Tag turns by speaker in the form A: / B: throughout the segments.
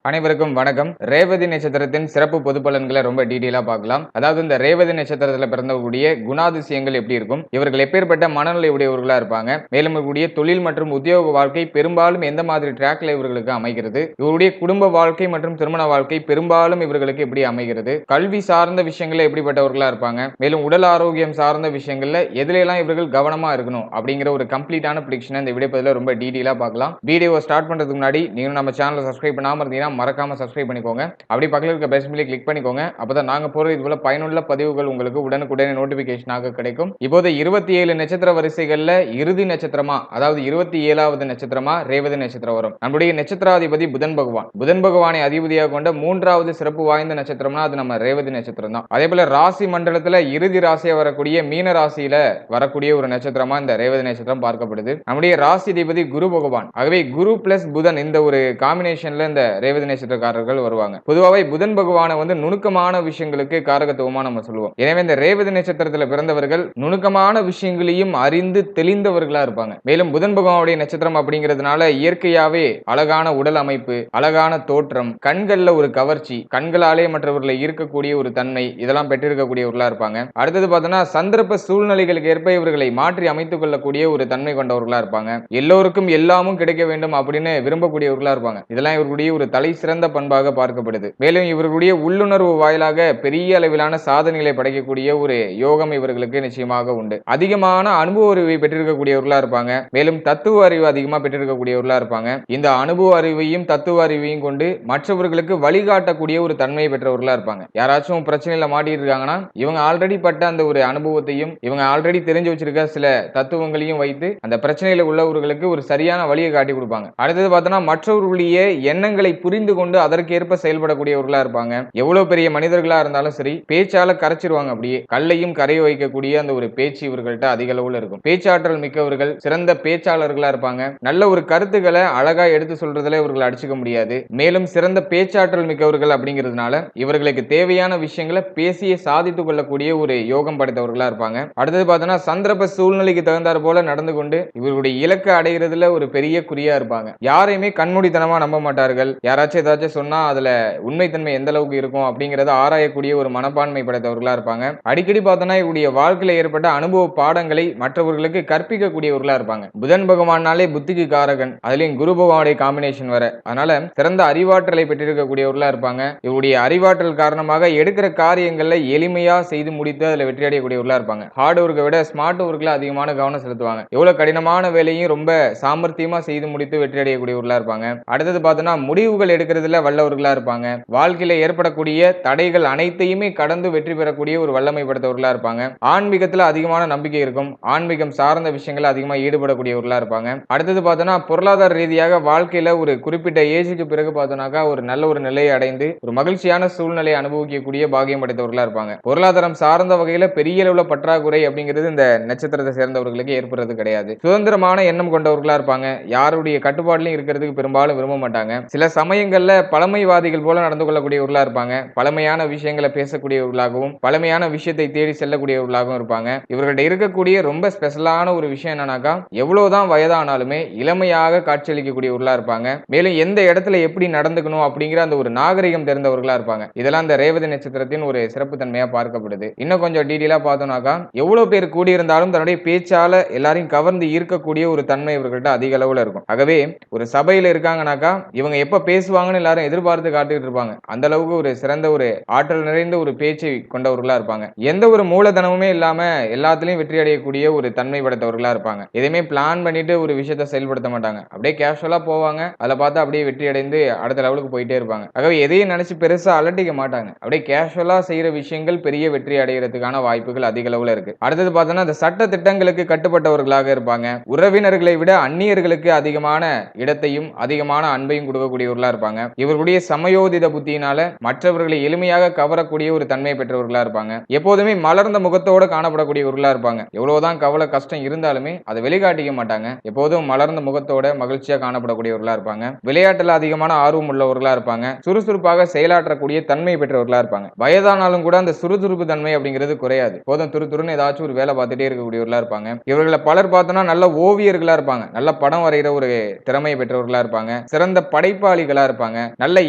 A: அனைவருக்கும் வணக்கம். ரேவதி நட்சத்திரத்தின் சிறப்பு பொது பலன்களை ரொம்ப டீடைலா பார்க்கலாம். அதாவது இந்த ரேவதி நட்சத்திரத்துல பிறந்தவர்களுடைய குணாதிசயங்கள் எப்படி இருக்கும், இவர்கள் எப்பேற்பட்ட மனநிலை உடையவர்களா இருப்பாங்க, மேலும் இவர்களுடைய தொழில் மற்றும் உத்தியோக வாழ்க்கை பெரும்பாலும் எந்த மாதிரி ட்ராக்ல இவர்களுக்கு அமைகிறது, இவருடைய குடும்ப வாழ்க்கை மற்றும் திருமண வாழ்க்கை பெரும்பாலும் இவர்களுக்கு எப்படி அமைகிறது, கல்வி சார்ந்த விஷயங்கள்ல எப்படிப்பட்டவர்களா இருப்பாங்க, மேலும் உடல் ஆரோக்கியம் சார்ந்த விஷயங்கள்ல எதுலெல்லாம் இவர்கள் கவனமா இருக்கணும் அப்படிங்கிற ஒரு கம்ப்ளீட்டான ப்ரிடிக்ஷனை இந்த வீடியோ பதில ரொம்ப டீடைலா பார்க்கலாம். வீடியோவை ஸ்டார்ட் பண்றதுக்கு முன்னாடி நீங்க நம்ம சேனலை சப்ஸ்கிரைப் பண்ணாம இருந்தீங்கன்னா மறக்காம சப்ஸ்கிரைப் பண்ணிக்கோங்க. அப்படி பக்கத்துல இருக்க பெல் சிம்பலை கிளிக் பண்ணிக்கோங்க. அப்பதான் நாங்க போற இது போல பயனுள்ள பதிவுகள் உங்களுக்கு உடனுக்குடனே நோட்டிபிகேஷனாக கிடைக்கும். இப்போது 27 நட்சத்திர வரிசைகள்ல இறுதி நட்சத்திரமா, அதாவது 27வது நட்சத்திரமா ரேவதி நட்சத்திரம் வரும். நம்முடைய நட்சத்திராதிபதி புதன் பகவான். புதன் பகவானை அதிபதியாக கொண்ட 3வது சிறப்பு வாய்ந்த நட்சத்திரம்னா அது நம்ம ரேவதி நட்சத்திரம் தான். அதே போல ராசி மண்டலத்துல இறுதி ராசியா வரக்கூடிய மீன ராசியில வரக்கூடிய ஒரு நட்சத்திரமா இந்த ரேவதி நட்சத்திரம் பார்க்கப்படுது. நம்முடைய ராசி அதிபதி குரு பகவான். ஆகவே குரு பிளஸ் புதன் இந்த ஒரு காம்பினேஷன்ல இந்த ரேவதி நட்சத்திரக்காரர்கள் வருவாங்க. பொதுவாகவே புதன் பகவானை நுணுக்கமான விஷயங்களுக்கு காரகத்துவமா நம்ம சொல்லுவோம். எனவே இந்த ரேவதி நட்சத்திரத்தில் பிறந்தவர்கள் நுணுக்கமான விஷயங்களையும் அறிந்து தெளிந்தவர்களா இருப்பாங்க. மேலும் புதன் பகவானுடைய நட்சத்திரம் அப்படிங்கிறதுனால இயற்கையாவே அழகான உடல் அமைப்பு, அழகான தோற்றம், கண்கள்ல ஒரு கவர்ச்சி, கண்களாலே மற்றவர்களை ஈர்க்கக்கூடிய ஒரு தன்மை இதெல்லாம் பெற்றிருக்கக்கூடியவர்களா இருப்பாங்க. அடுத்தது பார்த்தோன்னா சந்தர்ப்ப சூழ்நிலைகளுக்கு ஏற்ப இவர்களை மாற்றி அமைத்துக் கொள்ளக்கூடிய ஒரு தன்மை கொண்டவர்களா இருப்பாங்க. எல்லோருக்கும் எல்லாமும் கிடைக்க வேண்டும் அப்படின்னு விரும்பக்கூடியவர்களா இருப்பாங்க. இதெல்லாம் இவர்களுடைய ஒரு தலை சிறந்த பண்பாக பார்க்கப்படுது. மேலும் இவர்களுடைய உள்ளுணர்வு வாயிலாக பெரிய அளவிலான சாதனைகளை படைக்கக்கூடிய ஒரு யோகம் இவர்களுக்கு நிச்சயமாக உண்டு. அதிகமான அனுபவ அறிவை பெற்றிருக்கக்கூடியவர்களா இருப்பாங்க. மேலும் தத்துவ அறிவு அதிகமா பெற்றிருக்கக்கூடியவர்களா இருப்பாங்க. இந்த அனுபவ அறிவையும் தத்துவ அறிவையும் கொண்டு மற்றவர்களுக்கு வழிகாட்டக்கூடிய ஒரு தன்மையை பெற்றவர்களா இருப்பாங்க. யாராச்சும் பிரச்சனையில மாட்டிட்டு இருக்காங்கன்னா இவங்க ஆல்ரெடி பட்ட அந்த ஒரு அனுபவத்தையும் இவங்க ஆல்ரெடி தெரிஞ்சு வச்சிருக்க சில தத்துவங்களையும் வைத்து அந்த பிரச்சனையில உள்ளவர்களுக்கு ஒரு சரியான வழியை காட்டி கொடுப்பாங்க. அடுத்தது பார்த்தோம்னா மற்றவர்களுடைய எண்ணங்களை புரிந்து கொண்டு அதற்கேற்ப செயல்படக்கூடியவர்களா இருப்பாங்க. எவ்வளவு பெரிய மனிதர்களா இருந்தாலும் சரி பேச்சால கரைச்சிருவாங்க. அப்படியே கல்லையும் கரைய வைக்கக்கூடிய அந்த ஒரு பேச்சு இவர்கள்ட்ட அதிக அளவுல இருக்கும். பேச்சாற்றல் மிக்கவர்கள், சிறந்த பேச்சாளர்களா இருப்பாங்க. நல்ல ஒரு கருத்துக்களை அழகா எடுத்து சொல்றதுல இவர்கள் அடிச்சுக்க முடியாது. மேலும் சிறந்த பேச்சாற்றல் மிக்கவர்கள் அப்படிங்கிறதுனால இவர்களுக்கு தேவையான விஷயங்களை பேசியே சாதித்துக் கொள்ளக்கூடிய ஒரு யோகம் படைத்தவர்களா இருப்பாங்க. அடுத்தது பார்த்தோம்னா சந்தர்ப்ப சூழ்நிலைக்கு தகுந்தாற் போல நடந்து கொண்டு இவர்களுடைய இலக்கை அடைகிறதுல ஒரு பெரிய குறியா இருப்பாங்க. யாரையுமே கண்மூடித்தனமா நம்ப மாட்டார்கள். யாராச்சும் ஏதாச்சும் சொன்னா அதுல உண்மைத்தன்மை எந்த அளவுக்கு இருக்கும் அப்படிங்கறத ஆராயக்கூடிய ஒரு மனப்பான்மை படைத்தவர்களா இருப்பாங்க. அடிக்கடி பார்த்தோம்னா இவருடைய வாழ்க்கையில ஏற்பட்ட அனுபவ பாடங்களை மற்றவர்களுக்கு கற்பிக்கக்கூடியவர்களா இருப்பாங்க. புதன் பகவானாலே புத்திக்கு காரகன், அதுலயும் குரு பகவானுடைய காம்பினேஷன் வர, அதனால சிறந்த அறிவாற்றலை பெற்றிருக்கக்கூடியவர்களா இருப்பாங்க. இவருடைய அறிவாற்றல் காரணமாக எடுக்கிற காரியங்கள்ல எளிமையா செய்து முடித்து அதுல வெற்றி அடையக்கூடியவர்களா இருப்பாங்க. ஹார்ட் ஒர்க்கை விட ஸ்மார்ட் ஒர்க்ல அதிகமான கவனம் செலுத்துவாங்க. எவ்வளவு கடினமான வேலையும் ரொம்ப சாமர்த்தியமா செய்து முடித்து வெற்றி அடையக்கூடியவர்களா இருப்பாங்க. அடுத்தது பார்த்தோம்னா முடிவுகள் எடுக்கிறதுல வல்லவர்களா இருப்பாங்க. வாழ்க்கையில ஏற்படக்கூடிய தடைகள் அனைத்தையுமே கடந்து வெற்றி பெறக்கூடிய ஒரு வல்லமை படைத்தவர்களா இருப்பாங்க. ஆன்மீகத்துல அதிகமான நம்பிக்கை இருக்கும். ஆன்மீகம் சார்ந்த விஷயங்கள் அதிகமா ஈடுபடக்கூடியவர்களா இருப்பாங்க. அடுத்தது பார்த்தோம்னா பொருளாதார ரீதியாக வாழ்க்கையில ஒரு குறிப்பிட்ட ஏஜுக்கு பிறகு பார்த்தோம்னாக்கா ஒரு நல்ல ஒரு நிலையை அடைந்து ஒரு மகிழ்ச்சியான சூழ்நிலையை அனுபவிக்கக்கூடிய பாகியம் படைத்தவர்களா இருப்பாங்க. பொருளாதாரம் சார்ந்த வகையில பெரிய அளவுல பற்றாக்குறை அப்படிங்கிறது இந்த நட்சத்திரத்தை சேர்ந்தவர்களுக்கு ஏற்படுறது கிடையாது. சுதந்திரமான எண்ணம் கொண்டவர்களா இருப்பாங்க. யாருடைய கட்டுப்பாடுலையும் இருக்கிறதுக்கு பெரும்பாலும் விரும்ப மாட்டாங்க. சில சமயங்கள்ல பழமைவாதிகள் போல நடந்து கொள்ளக்கூடியவர்களா இருப்பாங்க. பழமையான விஷயங்களை பேசக்கூடியவர்களாகவும் பழமையான விஷயத்தை தேடி செல்லக்கூடியவர்களாகவும் இருப்பாங்க. இவர்கள்ட்ட இருக்கக்கூடிய ரொம்ப ஸ்பெஷலான ஒரு விஷயம் என்னன்னாக்கா எவ்வளவுதான் வயதானாலுமே இளமையாக காட்சியளிக்கக்கூடியவர்களா இருப்பாங்க. மேலும் எந்த இடத்துல எப்படி நடந்துக்கணும் அப்படிங்கிற அந்த ஒரு நாகரிகம் தெரிந்தவர்களா இருப்பாங்க. இதெல்லாம் இந்த ரேவதி நட்சத்திரத்தின் ஒரு சிறப்பு தன்மையா பார்க்கப்படுது. இன்னும் கொஞ்சம் டீடைலா பார்த்தோம்னாக்கா எவ்வளவு பேர் கூடியிருந்தாலும் தன்னுடைய பேச்சால எல்லாரையும் கவர்ந்து ஈர்க்கக்கூடிய ஒரு தன்மை இவர்கள்ட்ட அதிக அளவுல இருக்கும். ஆகவே ஒரு சபையில இருக்காங்கனாக்கா இவங்க எப்ப பேசுவாங்கன்னு எல்லாரும் எதிர்பார்த்து காத்துக்கிட்டு இருப்பாங்க. அந்த அளவுக்கு ஒரு சிறந்த ஒரு ஆற்றல் நிறைந்த ஒரு பேச்சை கொண்டவர்களா இருப்பாங்க. எந்த ஒரு மூலதனமுமே இல்லாம எல்லாத்திலையும் வெற்றி அடையக்கூடிய ஒரு தன்மை படைத்தவர்களா இருப்பாங்க. எதையுமே பிளான் பண்ணிட்டு ஒரு விஷயத்தை செயல்படுத்த மாட்டாங்க. அப்படியே கேஷுவலா போவாங்க. அதை பார்த்து அப்படியே வெற்றி அடைந்து அடுத்த லெவலுக்கு போயிட்டே இருப்பாங்க. ஆகவே எதையும் நினைச்சு பெருசா அலட்டிக்க மாட்டாங்க. அப்படியே கேஷுவலா செய்யற விஷயங்கள் பெரிய வெற்றி அடைகிறதுக்கான வாய்ப்புகள் அதிக அளவுல இருக்கு. அடுத்தது பார்த்தோம்னா இந்த சட்ட திட்டங்களுக்கு கட்டுப்பட்டவர்களாக இருப்பாங்க. உறவினர்களை விட அந்நியர்களுக்கு அதிகமான இடத்தையும் அதிகமான அன்பையும் கொடுக்கக்கூடியவர்களா இருப்பாங்க. இவர்களுடைய சமயோதித புத்தியினால மற்றவர்களை எளிமையாக கவரக்கூடிய ஒரு தன்மை பெற்றவர்களா இருப்பாங்க. எப்போதுமே மலர்ந்த முகத்தோடு காணப்படக்கூடியவர்களா இருப்பாங்க. எவ்வளவுதான் கவலை கஷ்டம் இருந்தாலுமே அதை வெளிக்காட்டிக்க மாட்டாங்க. எப்போதும் மலர்ந்த முகத்தோட மகிழ்ச்சியா காணப்படக்கூடியவர்களா இருப்பாங்க. விளையாட்டுல அதிகமான ஆர்வம் உள்ளவர்களா இருப்பாங்க. சுறுசுறுப்பாக செயலாற்றக்கூடிய தன்மை பெற்றவர்களா இருப்பாங்க. வயதானாலும் கூட அந்த சுறுசுறுப்பு தன்மை அப்படிங்கிறது குறையாது. போதும் துருன்னு ஏதாச்சும் ஒரு வேலை பார்த்துட்டே இருக்கக்கூடியவர்களா இருப்பாங்க. இவர்களை பலர் பார்த்தோம்னா நல்ல ஓவியர்களா இருப்பாங்க. நல்ல படம் வரைகிற ஒரு திறமை பெற்றவர்களா இருப்பாங்க. சிறந்த படைப்பாளிகளா இருப்பாங்க. நல்ல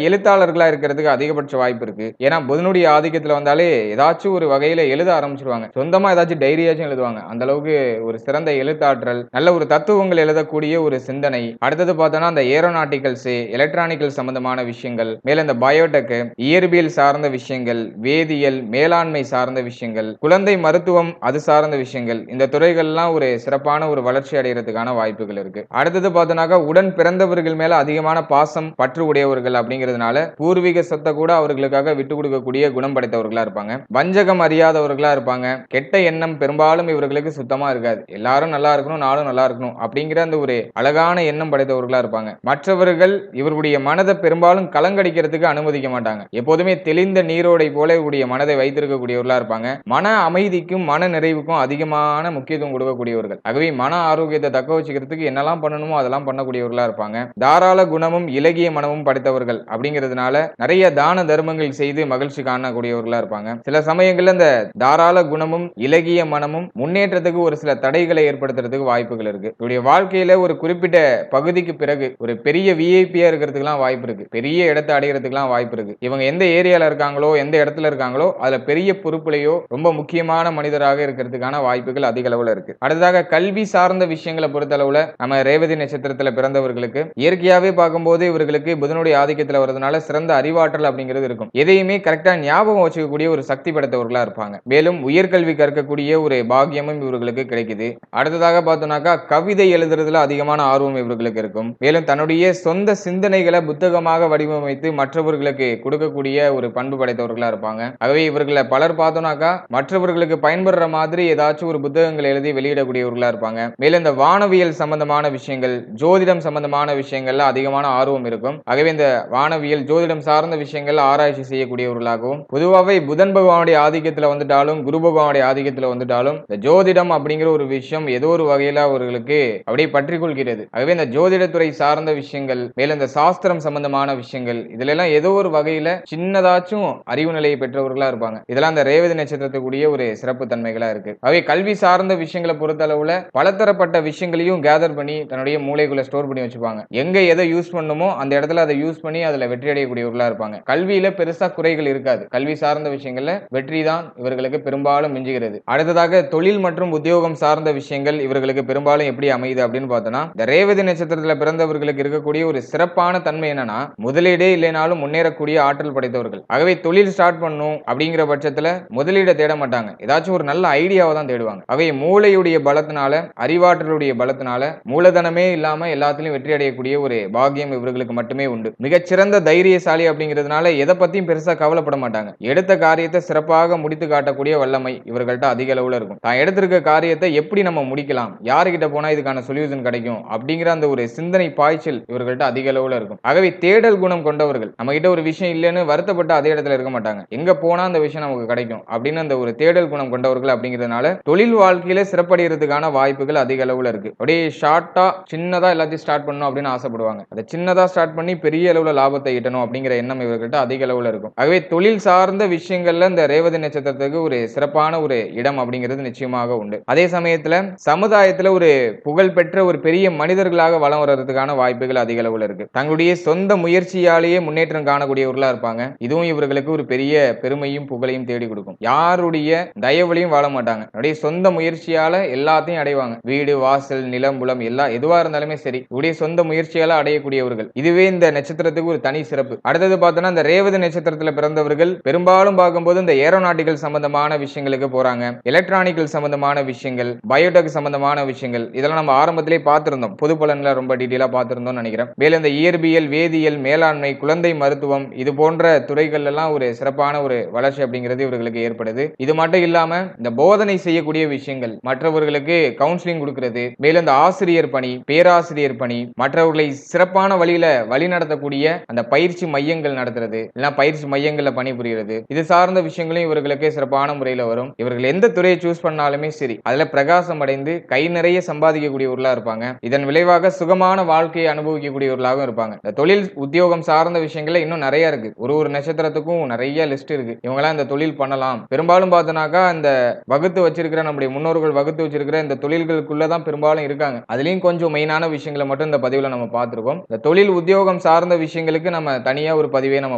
A: எழுத்தாளர்களா இருக்கிறதுக்கு அதிகபட்ச வாய்ப்பு இருக்கு. ஏன்னா புதனுடைய ஆதிக்கத்துல வந்தாலே ஏதாச்சும் ஒரு வகையில எழுத ஆரம்பிச்சிருவாங்க. சொந்தமா ஏதாச்சும் டைரியாச்சும் எழுதுவாங்க. அந்த அளவுக்கு ஒரு சிறந்த எழுத்தாற்றல், நல்ல ஒரு தத்துவங்கள் எழுதக்கூடிய ஒரு சிந்தனை. அடுத்தது பார்த்தோம்னா அந்த ஏரோநாட்டிக்கல்ஸ், எலக்ட்ரானிக்கல் சம்பந்தமான விஷயங்கள், மேல இந்த பயோடெக், இயற்பியல் சார்ந்த விஷயங்கள், வேதியியல், மேலாண்மை சார்ந்த விஷயங்கள், குழந்தை மருத்துவம் அது சார்ந்த விஷயங்கள், இந்த துறைகள்லாம் ஒரு சிறப்பான ஒரு வளர்ச்சி அடைகிறதுக்கான வாய்ப்புகள் இருக்கு. அடுத்தது பார்த்தோம்னாக்கா உடன் பிறந்தவர்கள் மேல அதிகமான பாசம் பற்று உடையவர்கள் அப்படிங்கிறதுனால பூர்வீக சொத்தை கூட அவர்களுக்காக விட்டு கொடுக்கக்கூடிய குணம் படைத்தவர்களா இருப்பாங்க. வஞ்சகம் அறியாதவர்களா இருப்பாங்க. கெட்ட எண்ணம் பெரும்பாலும் இவர்களுக்கு சுத்தமா இருக்காது. எல்லாரும் நல்லா இருக்கணும், நானும் நல்லா இருக்கணும் அப்படிங்கிற அந்த ஒரு அழகான எண்ணம் படைத்தவர்களா இருப்பாங்க. மற்றவர்கள் இவர்களுடைய மனதை பெரும்பாலும் கலங்கடிக்கிறதுக்கு அனுமதிக்க மாட்டாங்க. எப்போதுமே தெளிந்த நீரோடை போல இவருடைய மனதை வைத்திருக்கக்கூடியவர்களா இருப்பாங்க. மன அமைதிக்கும் மன நிறைவுக்கும் அதிகமான முக்கியத்துவம் கொடுக்கக்கூடியவர்கள். ஆகவே மன ஆரோக்கியத்தை தக்க வச்சுக்கிறதுக்கு என்னெல்லாம் பண்ணணுமோ அதெல்லாம் பண்ணக்கூடியவர்களா இருப்பாங்க. தாராள குணமும் இலகிய மனமும் படைத்தவர்கள் அப்படிங்கிறதுனால நிறைய தான தர்மங்கள் செய்து மகிழ்ச்சி காணக்கூடியவர்களா இருப்பாங்க. சில சமயங்கள்ல இந்த தாராள குணமும் இலகிய மனமும் முன்னேற்றத்துக்கு ஒரு சில தடைகளை ஏற்படுத்துறதுக்கு வாய்ப்புகள் இருக்கு. இவருடைய வாழ்க்கையில ஒரு குறிப்பிட்ட பகுதிக்கு பிறகு ஒரு பெரிய விஐபியா இருக்கிறதுக்குலாம் வாய்ப்பு இருக்கு. பெரிய இடத்தை அடைகிறதுக்குலாம் வாய்ப்பு இருக்கு. இவங்க எந்த ஏரியால இருக்காங்களோ எந்த இடத்துல இருக்காங்களோ அதுல பெரிய பொறுப்புலையோ ரொம்ப முக்கியமான மனிதராக இருக்கிறதுக்கான வாய்ப்புகள் அதிக அளவுல இருக்கு. அடுத்ததாக கல்வி சார்ந்த விஷயங்களை பொறுத்தளவுல நம்ம ரேவதி நட்சத்திரத்துல பிறந்தவர்களுக்கு இயற்கையாவே பார்க்கும்போது இவர்களுக்கு புதனுடைய ஆதிக்கத்துல வரதுனால சிறந்த அறிவாற்றல் அப்படிங்கிறது இருக்கும். எதையுமே கரெக்டா ஞாபகம் வச்சுக்கக்கூடிய ஒரு சக்தி படைத்தவர்களா இருப்பாங்க. மேலும் உயர்கல்வி கற்கக்கூடிய ஒரு பாக்கியமும் இவர்களுக்கு கிடைக்குது. அடுத்ததாக பார்த்தோம்னாக்கா கவிதை எழுதுறதுல அதிகமான ஆர்வம் இவர்களுக்கு இருக்கும். மேலும் தன்னுடைய சொந்த சிந்தனைகளை புத்தகமாக வடிவமைத்து மற்றவர்களுக்கு கொடுக்கக்கூடிய ஒரு பண்பு படைத்தவர்களா இருப்பாங்க. ஆகவே இவர்களை பலர் பார்த்தோம்னாக்கா மற்றவர்களுக்கு பயன்படுற மாதிரி ஏதாச்சும் ஒரு புத்தகங்கள் எழுதி வெளியிடக்கூடியவர்களா இருப்பாங்க. மேலும் இந்த வானவியல் சம்பந்தமான விஷயங்கள், ஜோதிடம் சம்பந்தமான விஷயங்கள்ல அதிகமான ஆர்வம் இருக்கும். ஆகவே இந்த வானவியல் ஜோதிடம் சார்ந்த விஷயங்கள் ஆராய்ச்சி செய்யக்கூடியவர்களாகவும், பொதுவாகவே புதன் பகவானுடைய ஆதிக்கத்துல வந்துட்டாலும் குரு பகவானுடைய ஆதிக்கத்துல வந்துட்டாலும் இந்த ஜோதிடம் அப்படிங்கிற ஒரு விஷயம் ஏதோ ஒரு வகையில அவர்களுக்கு அப்படியே பற்றி கொள்கிறது. ஆகவே இந்த ஜோதிடத்துறை சார்ந்த விஷயங்கள், மேலும் இந்த சாஸ்திரம் சம்பந்தமான விஷயங்கள், இதுல எல்லாம் ஏதோ ஒரு வகையில சின்னதாச்சும் அறிவு நிலையை பெற்றவர்களா இருப்பாங்க. இதெல்லாம் இந்த ரேவதி நட்சத்திரத்துக்குரிய ஒரு சிறப்பு தன்மைகளா இருக்கு. ஆகவே கல்வி சார்ந்த விஷயங்களை பொறுத்த அளவுல பலதரப்பட்ட விஷயங்களையும் கேதர் பண்ணி தன்னுடைய மூளைக்குள்ள ஸ்டோர் பண்ணி வச்சுப்பாங்க. எங்க எதை யூஸ் பண்ணுமோ அந்த இடத்துல அதை யூஸ் பண்ணி அதுல வெற்றி அடையக்கூடியவர்களா இருப்பாங்க. கல்வியில பெருசா குறைகள் இருக்காது. கல்வி சார்ந்த விஷயங்கள்ல வெற்றி தான் இவர்களுக்கு பெரும்பாலும் மிஞ்சுகிறது. அடுத்ததாக தொழில் மற்றும் உத்தியோகம் சார்ந்த விஷயங்கள் இவர்களுக்கு பெரும்பாலும் எப்படி அமையுது அப்படின்னு பார்த்தோம்னா இந்த ரேவதி நட்சத்திரத்துல பிறந்தவர்களுக்கு இருக்கக்கூடிய ஒரு சிறப்பான தன்மை என்னன்னா முதலீடே இல்லைனாலும் முன்னேறக்கூடிய ஆற்றல் படைத்தவர்கள். ஆகவே தொழில் ஸ்டார்ட் பண்ணும் அப்படிங்கிற பட்சத்துல முதலீடை தேட மாட்டாங்க. ஏதாச்சும் ஒரு நல்ல ஐடியாவை தான் தேடுவாங்க. அவை மூளையுடைய பலத்தினால அறிவாற்றலுடைய பலத்தினால மூலதனமே இல்லாம எல்லாத்திலும் வெற்றி அடையக்கூடிய ஒரு பாக்கியம் இவர்களுக்கு மட்டுமே உண்டு. மிகச்சிறந்த தைரியசாலி அப்படிங்கிறதுனால எதை பத்தியும் பெருசா கவலைப்பட மாட்டாங்க. எடுத்த காரியத்தை சிறப்பாக முடித்து காட்டக்கூடிய வல்லமை இவர்கள்ட்ட அதிக அளவுல இருக்கும். தான் எடுத்திருக்க காரியத்தை எப்படி நம்ம முடிக்கலாம், யாருகிட்ட போனா இதுக்கான சொல்யூஷன் கிடைக்கும் அப்படிங்கிற அந்த ஒரு சிந்தனை பாய்ச்சல் இவர்கள்ட்ட அதிக அளவுல இருக்கும். ஆகவே தேடல் குணம் கொண்டவர்கள். நம்ம கிட்ட ஒரு விஷயம் இல்லைன்னு வருத்தப்பட்டு அதே இடத்துல இருக்க மாட்டாங்க. எங்க போனா அந்த விஷயம் நமக்கு கிடைக்கும் அப்படின்னு அந்த ஒரு தேடல் குணம் கொண்டவர்கள் அப்படிங்கிறதுனால தொழில் வாழ்க்கையில சிறப்படைகிறதுக்கான வாய்ப்புகள் அதிக அளவுல இருக்கு. அப்படியே ஷார்ட்டா சின்னதா எல்லாத்தையும் ஸ்டார்ட் பண்ணணும் அப்படின்னு ஆசைப்படுவாங்க. அதை சின்னதா ஸ்டார்ட் பண்ணி பெரிய அளவுல லாபத்தை ஈட்டணும் அப்படிங்கிற எண்ணம் இவர்கிட்ட அதிக அளவுல இருக்கும். ஆகவே தொழில் சார்ந்த விஷயங்கள்ல இந்த ரேவதி நட்சத்திரத்துக்கு ஒரு சிறப்பான ஒரு இடம் அப்படிங்கிறது நிச்சயமாக உண்டு. அதே சமயத்துல சமுதாயத்துல ஒரு புகழ்பெற்ற ஒரு பெரிய மனிதர்களாக வளம் வர்றதுக்கான வாய்ப்புகள் அதிக அளவுல இருக்கு. தங்களுடைய சொந்த முயற்சியாலேயே முன்னேற்றம் காணக்கூடியவர்களா இருப்பாங்க. இதுவும் இவர்களுக்கு ஒரு பெரிய பெருமையும் புகழையும் தேடி கொடுக்கும். யாருடைய தயவுலையும் வாழ மாட்டாங்க. அப்படியே சொந்த முயற்சியால எல்லாத்தையும் அடைவாங்க. வீடு வாசல் நிலம் புலம் எல்லாம் எதுவா இருந்தாலுமே சரி இவருடைய சொந்த முயற்சியால அடையக்கூடியவர்கள். இதுவே இந்த நட்சத்திரத்துக்கு ஒரு தனி சிறப்பு. அடுத்தது பார்த்தோம்னா இந்த ரேவதி நட்சத்திரத்துல பிறந்தவர்கள் பெரும்பாலும் பார்க்கும்போது இந்த ஏரோநாட்டிக்கல் சம்பந்தமான விஷயங்களுக்கு போறாங்க. எலக்ட்ரானிக்கல் சம்பந்தமான விஷயங்கள், பயோடெக் சம்பந்தமான விஷயங்கள் இதெல்லாம் நம்ம ஆரம்பத்திலே பார்த்திருந்தோம். பொது பலன்ல ரொம்ப டீடைலா பார்த்திருந்தோம் நினைக்கிறேன். மேலும் இந்த இயற்பியல், வேதியியல், மேலாண்மை, குழந்தை மருத்துவம் இது போன்ற துறைகள் எல்லாம் ஒரு சிறப்பான ஒரு வளர்ச்சி அப்படிங்கிறது இவர்களுக்கு ஏற்படுது. இது மட்டும் இல்லாம இந்த போதனை செய்யக்கூடிய விஷயங்கள், மற்றவர்களுக்கு கவுன்சிலிங் கொடுக்கிறது, மேலும் இந்த ஆசிரியர் பணி, பேராசிரியர் பணி, மற்றவர்களை சிறப்பான வழியில வழி நடத்தக்கூடிய அந்த பயிற்சி மையங்கள் நடத்துறது, இல்ல பயிற்சி மையங்கள்ல பணிபுரிகிறது, இது சார்ந்த விஷயங்களும் இவர்களுக்கு சிறப்பான முறையில வரும். இவர்கள் எந்த துறையை சூஸ் பண்ணாலுமே சரி அதுல பிரகாசம் அடைந்து கை நிறைய சம்பாதிக்கக்கூடியவர்களா இருப்பாங்க. இதன் விளைவாக சுகமான வாழ்க்கையை அனுபவிக்கக்கூடியவர்களாகவும் இருப்பாங்க. இந்த தொழில் உத்தியோகம் சார்ந்த விஷயங்கள்ல இன்னும் நிறைய இருக்கு. ஒரு நட்சத்திரத்துக்கும் நிறைய லிஸ்ட் இருக்கு. இவங்கெல்லாம் இந்த தொழில் பண்ணலாம். பெரும்பாலும் பார்த்தோம்னாக்கா இந்த வகுத்து வச்சிருக்கிற நம்முடைய முன்னோர்கள் வகுத்து வச்சிருக்கிற இந்த தொழில்களுக்குள்ளதான் பெரும்பாலும் இருக்காங்க. அதுலயும் கொஞ்சம் மெயினான விஷயங்களை மட்டும் இந்த பதிவுல நம்ம பார்த்திருக்கோம். இந்த தொழில் உத்தியோகம் சார்ந்த விஷயங்களுக்கு நம்ம தனியா ஒரு பதிவே நம்ம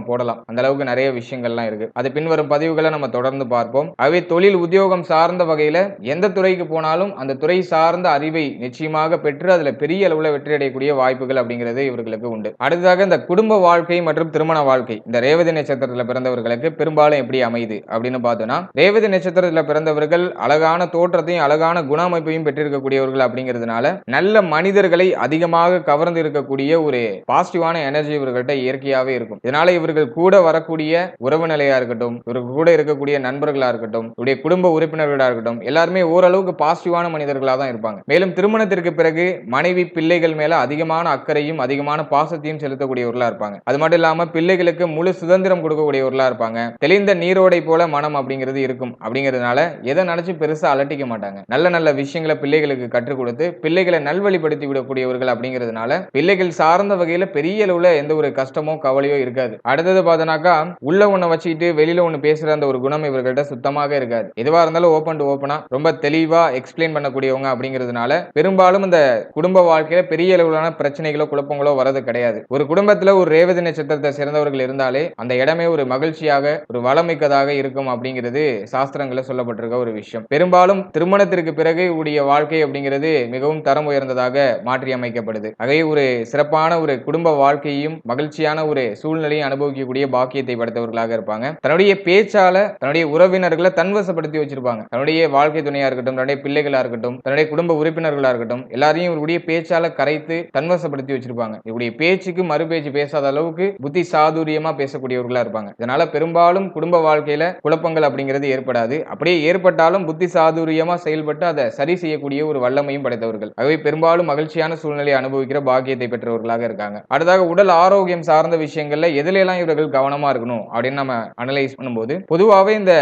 A: போடலாம். அந்த அளவுக்கு நிறைய விஷயங்கள்லாம் இருக்கு. அது பின்வரும் பதிவுகளை நம்ம தொடர்ந்து பார்ப்போம். ஆகவே தொழில் உத்தியோகம் சார்ந்த வகையில எந்த துறைக்கு போனாலும் அந்த துறை சார்ந்த அறிவை நிச்சயமாக பெற்று அதுல பெரிய அளவுல வெற்றி அடையக்கூடிய வாய்ப்புகள் அப்படிங்கிறது இவர்களுக்கு உண்டு. அடுத்ததாக இந்த குடும்ப வாழ்க்கை மற்றும் திருமண வாழ்க்கை இந்த ரேவதி நட்சத்திரத்துல பிறந்தவர்களுக்கு பெரும்பாலும் எப்படி அமையுது அப்படின்னு பார்த்தோம்னா, ரேவதி நட்சத்திரத்துல பிறந்தவர்கள் அழகான தோற்றத்தையும் அழகான குணாமைப்பையும் பெற்றிருக்கக்கூடியவர்கள் அப்படிங்கிறதுனால நல்ல மனிதர்களை அதிகமாக கவர்ந்து இருக்கக்கூடிய ஒரு பாசிட்டிவான எனர்ஜி இவர்கள்ட்ட இயற்கையாவே இருக்கும். இதனால இவர்கள் கூட வரக்கூடிய உறவு நிலையா இருக்கட்டும், இவர்கள் கூட இருக்கக்கூடிய நண்பர்களா இருக்கட்டும், இவருடைய குடும்ப உறுப்பினர்களா இருக்கட்டும், எல்லாருமே ஓரளவுக்கு பாசிட்டிவான மனிதர்களா தான் இருப்பாங்க. மேலும் திருமணத்திற்கு பிறகு மனைவி பிள்ளைகள் மேல அதிகமான அக்கறையும் அதிகமான பாசத்தையும் செலுத்தக்கூடியவர்களா இருப்பாங்க. அது மட்டும் இல்லாம பிள்ளைகளுக்கு முழு சுதந்திரம் கொடுக்கக்கூடியவர்களா இருப்பாங்க. தெளிந்த நீரோடை போல மனம் அப்படிங்கிறது இருக்கும். அப்படிங்கிறதுனால எதை நினைச்சு பெருசா அலட்டிக்க மாட்டாங்க. நல்ல நல்ல விஷயங்களை பிள்ளைகளுக்கு கற்றுக் கொடுத்து பிள்ளைகளை நல்வழிப்படுத்தி விடக்கூடியவர்கள் அப்படிங்கிறதுனால பிள்ளைகள் சார்ந்த வகையில பெரிய அளவுல எந்த ஒரு கஷ்டமோ கவலையோ இருக்காது. அடுத்தது பார்த்தோம்னாக்கா உள்ள ஒண்ணு வச்சுக்கிட்டு வெளியில ஒண்ணு பேசுற அந்த ஒரு குணம் இவர்கள்ட்ட சுத்தமாக இருக்காது. எதுவா இருந்தாலும் ஓபன் டு ஓபனா ரொம்ப தெளிவா எக்ஸ்பிளைன் பண்ணக்கூடியவங்க அப்படிங்கிறதுனால பெரும்பாலும் இந்த குடும்ப வாழ்க்கையில பெரிய அளவிலான பிரச்சனைகளோ குழப்பங்களோ வரது கிடையாது. ஒரு குடும்பத்துல ஒரு ரேவதி நட்சத்திரத்தை சேர்ந்தவர்கள் இருந்தாலே அந்த இடமே ஒரு மகிழ்ச்சியாக ஒரு வளமிக்கதாக இருக்கும் அப்படிங்கிறது சாஸ்திரங்கள்ல சொல்லப்பட்டிருக்க ஒரு விஷயம். பெரும்பாலும் திருமணத்திற்கு பிறகு உடைய வாழ்க்கை அப்படிங்கிறது மிகவும் தரம் உயர்ந்ததாக மாற்றி அமைக்கப்படுது. ஆகவே ஒரு சிறப்பான ஒரு குடும்ப வாழ்க்கையும் மகிழ்ச்சியான ஒரு சூழ்நிலையும் அனுபவிக்கக்கூடிய பாக்கியத்தை படைத்தவர்களாக இருப்பாங்க. தன்னுடைய பேச்சால தன்னுடைய உறவினர்களை தன்வசப்படுத்தி வச்சிருப்பாங்க. தன்னுடைய வாழ்க்கை துணையா இருக்கட்டும், தன்னுடைய பிள்ளைகளா இருக்கட்டும், தன்னுடைய குடும்ப உறுப்பினர்களா இருக்கட்டும், எல்லாரையும் இவருடைய பேச்சால கரைத்து தன்வசப்படுத்தி வச்சிருப்பாங்க. இவருடைய பேச்சுக்கு மறு பேச்சு பேசாத அளவுக்கு புத்தி சாதுரியமா பேசக்கூடியவர்களா இருப்பாங்க. இதனால பெரும்பாலும் குடும்ப வாழ்க்கையில குழப்பங்கள் அப்படிங்கிறது ஏற்படாது. அப்படியே ஏற்பட்டாலும் புத்தி சாதுரியமா செயல்பட்டு அதை சரி செய்யக்கூடிய ஒரு வல்லமையும் படைத்தவர்கள். ஆகவே பெரும்பாலும் மகிழ்ச்சியான சூழ்நிலையை அனுபவிக்கிற பாக்கியத்தை பெற்றவர்களாக இருக்காங்க. அடுத்ததாக உடல் ஆரோக்கியம் சார்ந்த விஷயங்கள்ல எதுல எல்லாம் இவர்கள் கவனமா இருக்கணும் அப்படின்னு நம்ம அனலைஸ் பண்ணும்போது பொதுவாகவே இந்த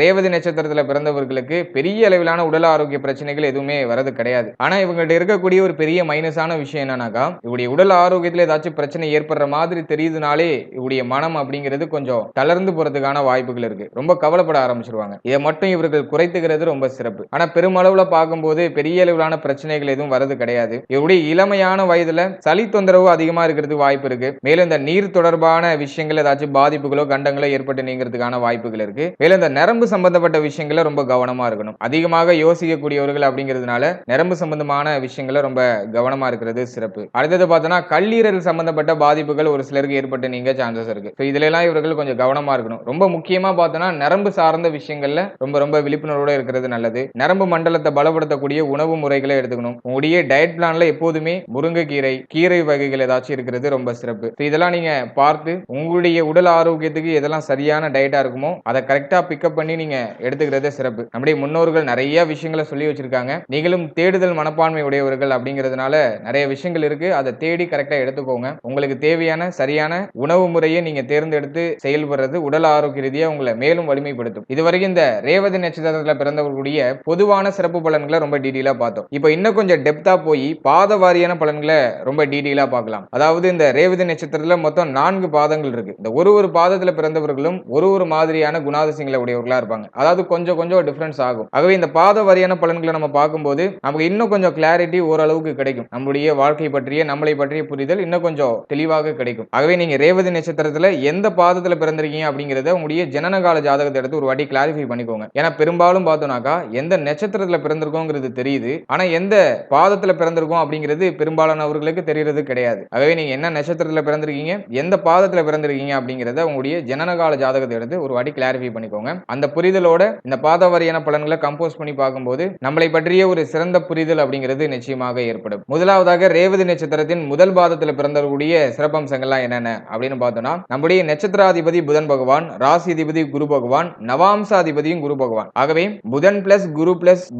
A: ரேவதி நட்சத்திரத்துல பிறந்தவர்களுக்கு பெரிய அளவிலான உடல் ஆரோக்கிய பிரச்சனைகள் எதுவுமே வரது கிடையாது. ஆனா இவங்கள்ட்ட இருக்கக்கூடிய ஒரு பெரிய மைனஸான விஷயம் என்னன்னாக்கா இவருடைய உடல் ஆரோக்கியத்துல ஏதாச்சும் பிரச்சனை ஏற்படுற மாதிரி தெரியுதுனாலே இவருடைய மனம் அப்படிங்கிறது கொஞ்சம் தளர்ந்து போறதுக்கான வாய்ப்புகள் இருக்கு. ரொம்ப கவலைப்பட ஆரம்பிச்சிருவாங்க. இதை மட்டும் இவர்கள் குறைத்துக்கிறது ரொம்ப சிறப்பு. ஆனா பெருமளவுல பார்க்கும்போது பெரிய அளவிலான பிரச்சனைகள் எதுவும் வரது கிடையாது. இவருடைய இளமையான வயதுல சளி தொந்தரவு அதிகமா இருக்கிறதுக்கு வாய்ப்பு இருக்கு. மேலும் இந்த நீர் தொடர்பான விஷயங்கள் ஏதாச்சும் பாதிப்புகளோ கண்டங்களோ ஏற்பட்டு நீங்கிறதுக்கான வாய்ப்புகள் இருக்கு. மேலும் இந்த நரம்பு சம்பந்தப்பட்ட விஷயங்கள ரொம்ப கவனமா இருக்கணும். அதிகமாக யோசிக்கக்கூடியவர்கள் அப்படிங்கிறதுனால நரம்பு சம்பந்தமான விஷயங்கள ரொம்ப கவனமா இருக்கிறது சிறப்பு. அடுத்தது பார்த்தோம்னா கல்லீரல் சம்பந்தப்பட்ட பாதிப்புகள் ஒரு சிலருக்கு ஏற்பட்டு நீங்க சான்சஸ் இருக்கு. இதுல எல்லாம் இவர்கள் கொஞ்சம் கவனமா இருக்கணும். ரொம்ப முக்கியமா பார்த்தோம்னா நரம்பு சார்ந்த விஷயங்கள்ல ரொம்ப ரொம்ப விழிப்புணர்வோட இருக்கிறது நல்லது. நரம்பு மண்டலத்தை பலப்படுத்தக்கூடிய உணவு முறைகளை எடுத்துக்கணும். உங்களுடைய டயட் பிளான்ல எப்போதுமே முருங்கைக்கீரை கீரை வகைகள் ஏதாச்சும் இருக்கிறது ரொம்ப சிறப்பு. இதெல்லாம் நீங்க பார்த்து உங்களுடைய உடல் ஆரோக்கியத்துக்கு எதெல்லாம் சரியான டயட்டா இருக்குமோ அதை கரெக்டா பிக்கப் பண்ணி நீங்க எடுத்துக்கிறது சிறப்பு. நம்முடைய முன்னோர்கள் நிறைய விஷயங்களை சொல்லி வச்சிருக்காங்க. நீங்களும் தேடுதல் மனப்பான்மை உடையவர்கள் அப்படிங்கிறதுனால நிறைய விஷயங்கள் இருக்கு. அதை தேடி கரெக்டா எடுத்துக்கோங்க. உங்களுக்கு தேவையான சரியான உணவு முறையை நீங்க தேர்ந்தெடுத்து செயல்படுறது உடல் ஆரோக்கிய ரீதியா உங்களை மேலும் வலிமைப்படுத்தும். இதுவரைக்கும் இந்த ரேவதி நட்சத்திரத்துல பிறந்தவர்களுடைய பொதுவான சிறப்பு பலன்களை ரொம்ப டீடைலா பார்த்தோம். இப்போ இன்னும் கொஞ்சம் டெப்தா போய் பாத வாரியான பலன்களை ரொம்ப டீடைலா பார்க்கலாம். அதாவது இந்த ரேவதி நட்சத்திரத்துல மொத்தம் 4 பாதங்கள் இருக்கு. இந்த ஒரு பாதத்துல பிறந்தவர்களும் ஒரு மாதிரியான குணாதிசயங்களை உடையவர்களா இருப்பாங்க. அதாவது கொஞ்சம் கொஞ்சம் டிஃபரன்ஸ் ஆகும். ஆகவே இந்த பாத வாரியான பலன்களை நம்ம பார்க்கும்போது நமக்கு இன்னும் கொஞ்சம் கிளாரிட்டி ஓரளவுக்கு கிடைக்கும். நம்மளுடைய வாழ்க்கை பற்றிய நம்மளை பற்றிய புரிதல் இன்னும் கொஞ்சம் தெளிவாக கிடைக்கும். ஆகவே நீங்க ரேவதி நட்சத்திரத்துல எந்த பாதத்துல பிறந்திருக்கீங்க அப்படிங்கறத உங்களுடைய ஜனனகால ஜாதகத்தை எடுத்து ஒரு வாட்டி கிளாரிஃபை பண்ணிக்கோங்க. ஏன்னா பெரும்பாலும் பார்த்தோம்னாக்கா எந்த நட்சத்திரத்துல பிறந்திருக்கோங்கிறது தெரியுது. ஆனா எந்த பாதத்துல பிறந்திருக்கோம் அப்படிங்கிறது பெரும்பாலானவர்களுக்கு தெரியறது கிடையாது. ஆகவே நீங்க என்ன நட்சத்திரத்துல பிறந்திருக்கீங்க எந்த பாதத்துல பிறந்திருக்கீங்க அப்படிங்கறத உங்களுடைய ஜனனகால ஜாதகத்தை எடுத்து ஒரு வாட்டி கிளாரிஃபை பண்ணிக்கோங்க. அந்த புரிதலோட இந்த பாத வாரியான பலன்களை கம்போஸ் பண்ணி பார்க்கும்போது நம்மளை பற்றிய ஒரு சிறந்த புரிதல் அப்படிங்கிறது நிச்சயமாக ஏற்படும். முதலாவதாக ரேவதி நட்சத்திரத்தின் முதல் பாதத்துல பிறந்தவர்களுடைய சிறப்பம்சங்கள்லாம் என்னென்ன அப்படின்னு பார்த்தோம்னா நம்முடைய நட்சத்திராதிபதி புதன் பகவான், ராசி அதிபதி குரு பகவான், நவாம்சாதிபதியும் குரு பகவான். ஆகவே புதன் பிளஸ்